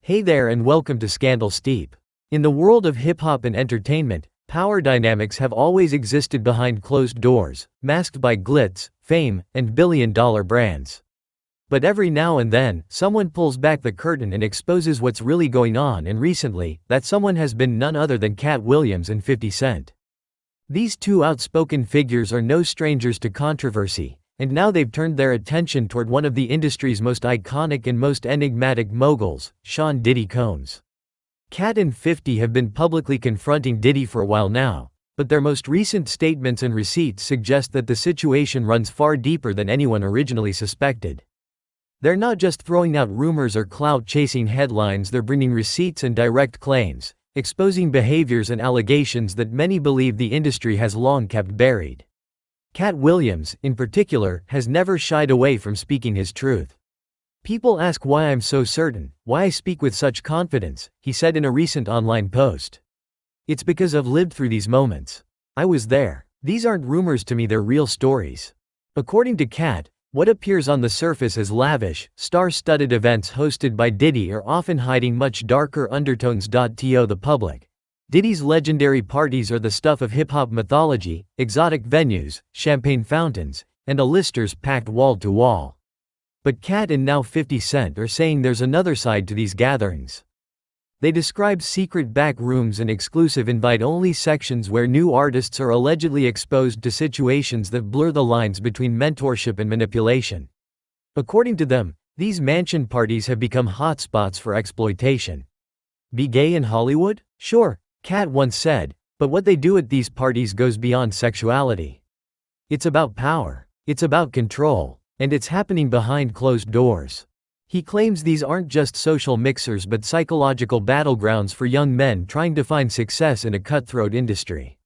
Hey there and welcome to Scandal Steep. In the world of hip-hop and entertainment, power dynamics have always existed behind closed doors, masked by glitz, fame, and billion-dollar brands. But every now and then, someone pulls back the curtain and exposes what's really going on, and recently, that someone has been none other than Katt Williams and 50 Cent. These two outspoken figures are no strangers to controversy, and now they've turned their attention toward one of the industry's most iconic and most enigmatic moguls, Sean "Diddy" Combs. Katt and 50 have been publicly confronting Diddy for a while now, but their most recent statements and receipts suggest that the situation runs far deeper than anyone originally suspected. They're not just throwing out rumors or clout-chasing headlines, they're bringing receipts and direct claims, exposing behaviors and allegations that many believe the industry has long kept buried. Katt Williams, in particular, has never shied away from speaking his truth. "People ask why I'm so certain, why I speak with such confidence," he said in a recent online post. "It's because I've lived through these moments. I was there. These aren't rumors to me, they're real stories." According to Katt, what appears on the surface as lavish, star-studded events hosted by Diddy are often hiding much darker undertones. To the public, Diddy's legendary parties are the stuff of hip-hop mythology, exotic venues, champagne fountains, and A-listers packed wall to wall. But Katt and now 50 Cent are saying there's another side to these gatherings. They describe secret back rooms and exclusive invite-only sections where new artists are allegedly exposed to situations that blur the lines between mentorship and manipulation. According to them, these mansion parties have become hotspots for exploitation. "Be gay in Hollywood? Sure," Katt once said, "but what they do at these parties goes beyond sexuality. It's about power. It's about control. And it's happening behind closed doors." He claims these aren't just social mixers but psychological battlegrounds for young men trying to find success in a cutthroat industry.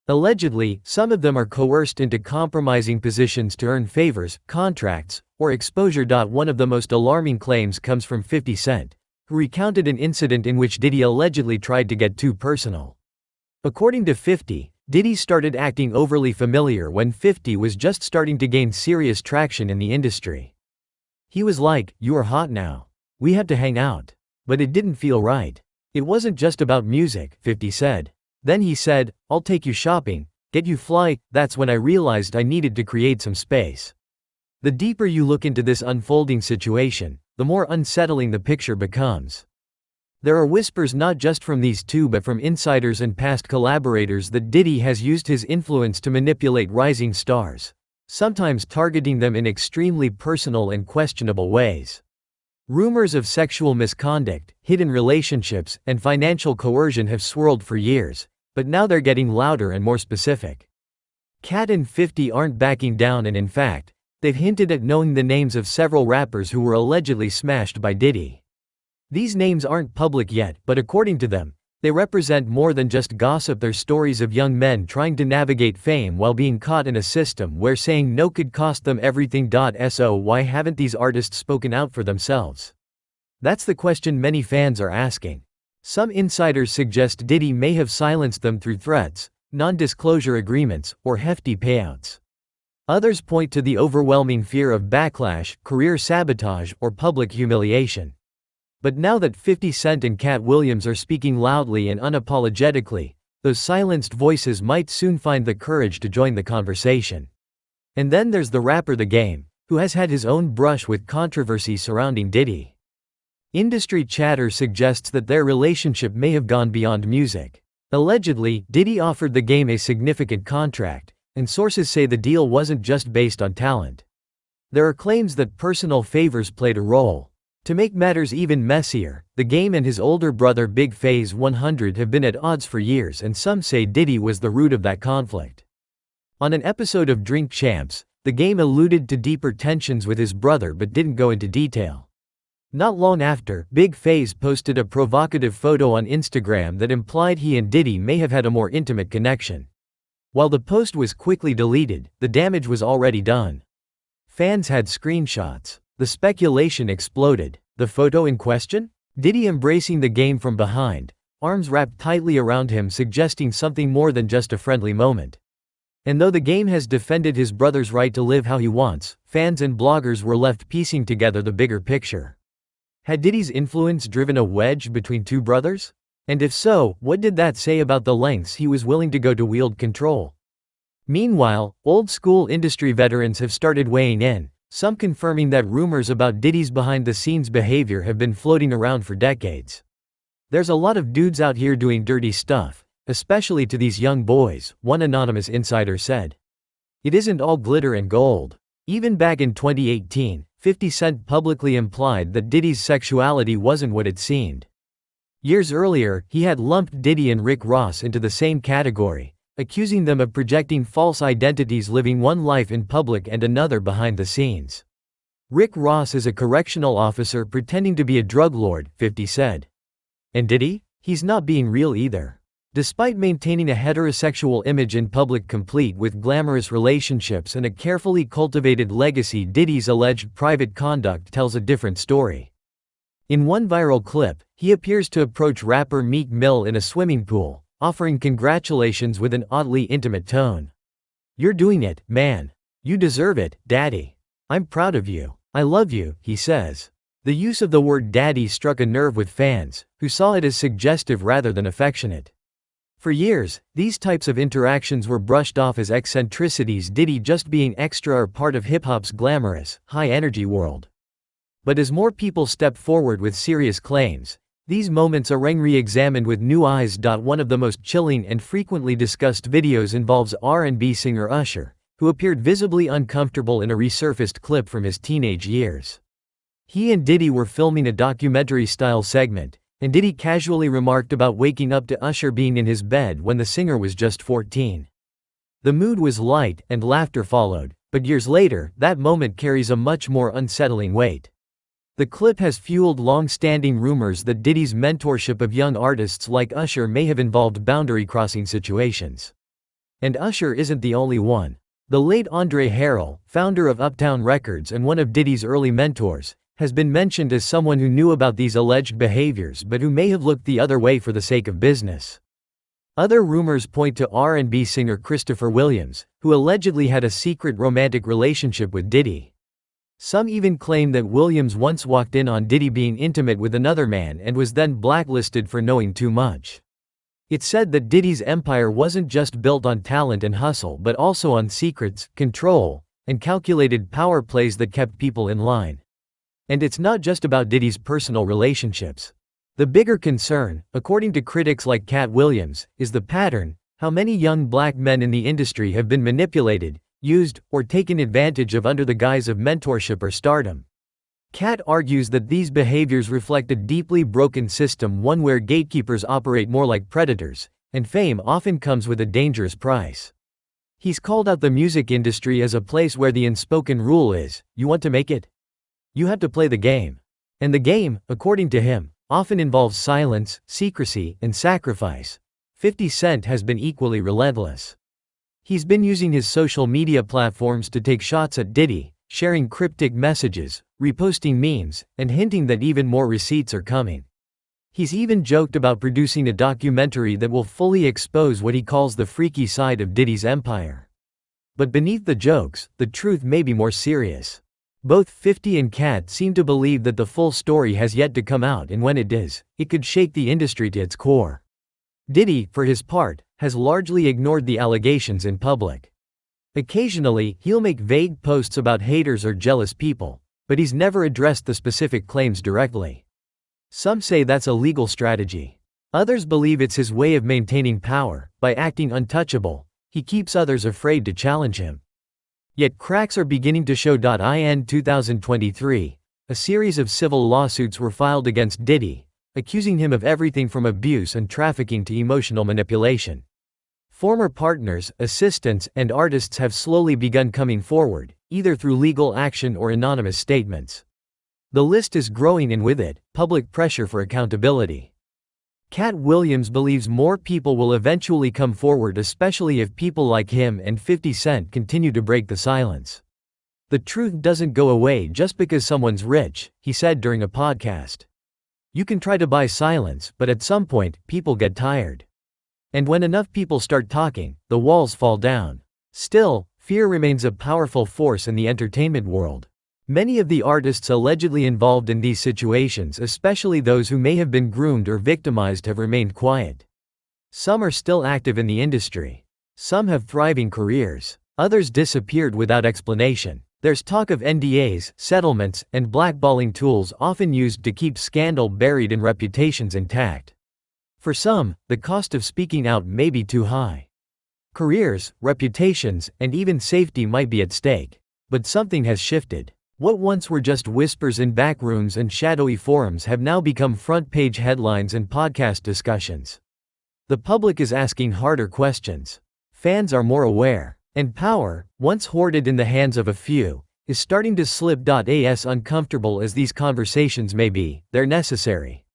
Allegedly, some of them are coerced into compromising positions to earn favors, contracts, or exposure. One of the most alarming claims comes from 50 Cent, who recounted an incident in which Diddy allegedly tried to get too personal. According to 50, Diddy started acting overly familiar when 50 was just starting to gain serious traction in the industry. He was like, "You are hot now. We have to hang out." But it didn't feel right. "It wasn't just about music," 50 said. "Then he said, 'I'll take you shopping, get you fly.' That's when I realized I needed to create some space." The deeper you look into this unfolding situation, the more unsettling the picture becomes. There are whispers not just from these two but from insiders and past collaborators that Diddy has used his influence to manipulate rising stars, sometimes targeting them in extremely personal and questionable ways. Rumors of sexual misconduct, hidden relationships, and financial coercion have swirled for years, but now they're getting louder and more specific. Katt and 50 aren't backing down, and in fact, they've hinted at knowing the names of several rappers who were allegedly smashed by Diddy. These names aren't public yet, but according to them, they represent more than just gossip. They're stories of young men trying to navigate fame while being caught in a system where saying no could cost them everything. So why haven't these artists spoken out for themselves? That's the question many fans are asking. Some insiders suggest Diddy may have silenced them through threats, non-disclosure agreements, or hefty payouts. Others point to the overwhelming fear of backlash, career sabotage, or public humiliation. But now that 50 Cent and Katt Williams are speaking loudly and unapologetically, those silenced voices might soon find the courage to join the conversation. And then there's the rapper The Game, who has had his own brush with controversy surrounding Diddy. Industry chatter suggests that their relationship may have gone beyond music. Allegedly, Diddy offered The Game a significant contract, and sources say the deal wasn't just based on talent. There are claims that personal favors played a role. To make matters even messier, The Game and his older brother Big Phase 100 have been at odds for years, and some say Diddy was the root of that conflict. On an episode of Drink Champs, The Game alluded to deeper tensions with his brother but didn't go into detail. Not long after, Big Phase posted a provocative photo on Instagram that implied he and Diddy may have had a more intimate connection. While the post was quickly deleted, the damage was already done. Fans had screenshots. The speculation exploded. The photo in question? Diddy embracing The Game from behind, arms wrapped tightly around him, suggesting something more than just a friendly moment. And though The Game has defended his brother's right to live how he wants, fans and bloggers were left piecing together the bigger picture. Had Diddy's influence driven a wedge between two brothers? And if so, what did that say about the lengths he was willing to go to wield control? Meanwhile, old-school industry veterans have started weighing in, some confirming that rumors about Diddy's behind-the-scenes behavior have been floating around for decades. "There's a lot of dudes out here doing dirty stuff, especially to these young boys," one anonymous insider said. "It isn't all glitter and gold." Even back in 2018, 50 Cent publicly implied that Diddy's sexuality wasn't what it seemed. Years earlier, he had lumped Diddy and Rick Ross into the same category, accusing them of projecting false identities, living one life in public and another behind the scenes. "Rick Ross is a correctional officer pretending to be a drug lord," 50 said. And Diddy? He's not being real either. Despite maintaining a heterosexual image in public complete with glamorous relationships and a carefully cultivated legacy, Diddy's alleged private conduct tells a different story. In one viral clip, he appears to approach rapper Meek Mill in a swimming pool, offering congratulations with an oddly intimate tone. "You're doing it, man. You deserve it, daddy. I'm proud of you. I love you," he says. The use of the word daddy struck a nerve with fans, who saw it as suggestive rather than affectionate. For years, these types of interactions were brushed off as eccentricities, Diddy just being extra or part of hip-hop's glamorous, high-energy world. But as more people step forward with serious claims, these moments are re-examined with new eyes. One of the most chilling and frequently discussed videos involves R&B singer Usher, who appeared visibly uncomfortable in a resurfaced clip from his teenage years. He and Diddy were filming a documentary-style segment, and Diddy casually remarked about waking up to Usher being in his bed when the singer was just 14. The mood was light, and laughter followed, but years later, that moment carries a much more unsettling weight. The clip has fueled long-standing rumors that Diddy's mentorship of young artists like Usher may have involved boundary-crossing situations. And Usher isn't the only one. The late Andre Harrell, founder of Uptown Records and one of Diddy's early mentors, has been mentioned as someone who knew about these alleged behaviors but who may have looked the other way for the sake of business. Other rumors point to R&B singer Katt Williams, who allegedly had a secret romantic relationship with Diddy. Some even claim that Williams once walked in on Diddy being intimate with another man and was then blacklisted for knowing too much. It's said that Diddy's empire wasn't just built on talent and hustle but also on secrets, control, and calculated power plays that kept people in line. And it's not just about Diddy's personal relationships. The bigger concern, according to critics like Katt Williams, is the pattern: how many young black men in the industry have been manipulated, used, or taken advantage of under the guise of mentorship or stardom. Katt argues that these behaviors reflect a deeply broken system, one where gatekeepers operate more like predators, and fame often comes with a dangerous price. He's called out the music industry as a place where the unspoken rule is, you want to make it? You have to play the game. And the game, according to him, often involves silence, secrecy, and sacrifice. 50 Cent has been equally relentless. He's been using his social media platforms to take shots at Diddy, sharing cryptic messages, reposting memes, and hinting that even more receipts are coming. He's even joked about producing a documentary that will fully expose what he calls the freaky side of Diddy's empire. But beneath the jokes, the truth may be more serious. Both 50 and Katt seem to believe that the full story has yet to come out, and when it does, it could shake the industry to its core. Diddy, for his part, has largely ignored the allegations in public. Occasionally, he'll make vague posts about haters or jealous people, but he's never addressed the specific claims directly. Some say that's a legal strategy. Others believe it's his way of maintaining power. By acting untouchable, he keeps others afraid to challenge him. Yet cracks are beginning to show. In 2023, a series of civil lawsuits were filed against Diddy, accusing him of everything from abuse and trafficking to emotional manipulation. Former partners, assistants, and artists have slowly begun coming forward, either through legal action or anonymous statements. The list is growing, and with it, public pressure for accountability. Katt Williams believes more people will eventually come forward, especially if people like him and 50 Cent continue to break the silence. The truth doesn't go away just because someone's rich, he said during a podcast. You can try to buy silence, but at some point, people get tired. And when enough people start talking, the walls fall down. Still, fear remains a powerful force in the entertainment world. Many of the artists allegedly involved in these situations, especially those who may have been groomed or victimized, have remained quiet. Some are still active in the industry. Some have thriving careers. Others disappeared without explanation. There's talk of NDAs, settlements, and blackballing tools often used to keep scandal buried and reputations intact. For some, the cost of speaking out may be too high. Careers, reputations, and even safety might be at stake. But something has shifted. What once were just whispers in backrooms and shadowy forums have now become front-page headlines and podcast discussions. The public is asking harder questions. Fans are more aware. And power, once hoarded in the hands of a few, is starting to slip. As uncomfortable as these conversations may be, they're necessary.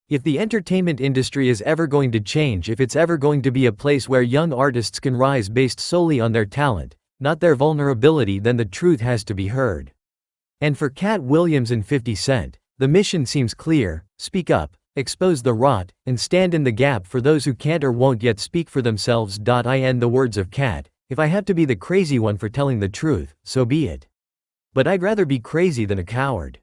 If the entertainment industry is ever going to change, if it's ever going to be a place where young artists can rise based solely on their talent, not their vulnerability, then the truth has to be heard. And for Katt Williams and 50 Cent, the mission seems clear: speak up, expose the rot, and stand in the gap for those who can't or won't yet speak for themselves. In the words of Katt, "If I have to be the crazy one for telling the truth, so be it. But I'd rather be crazy than a coward."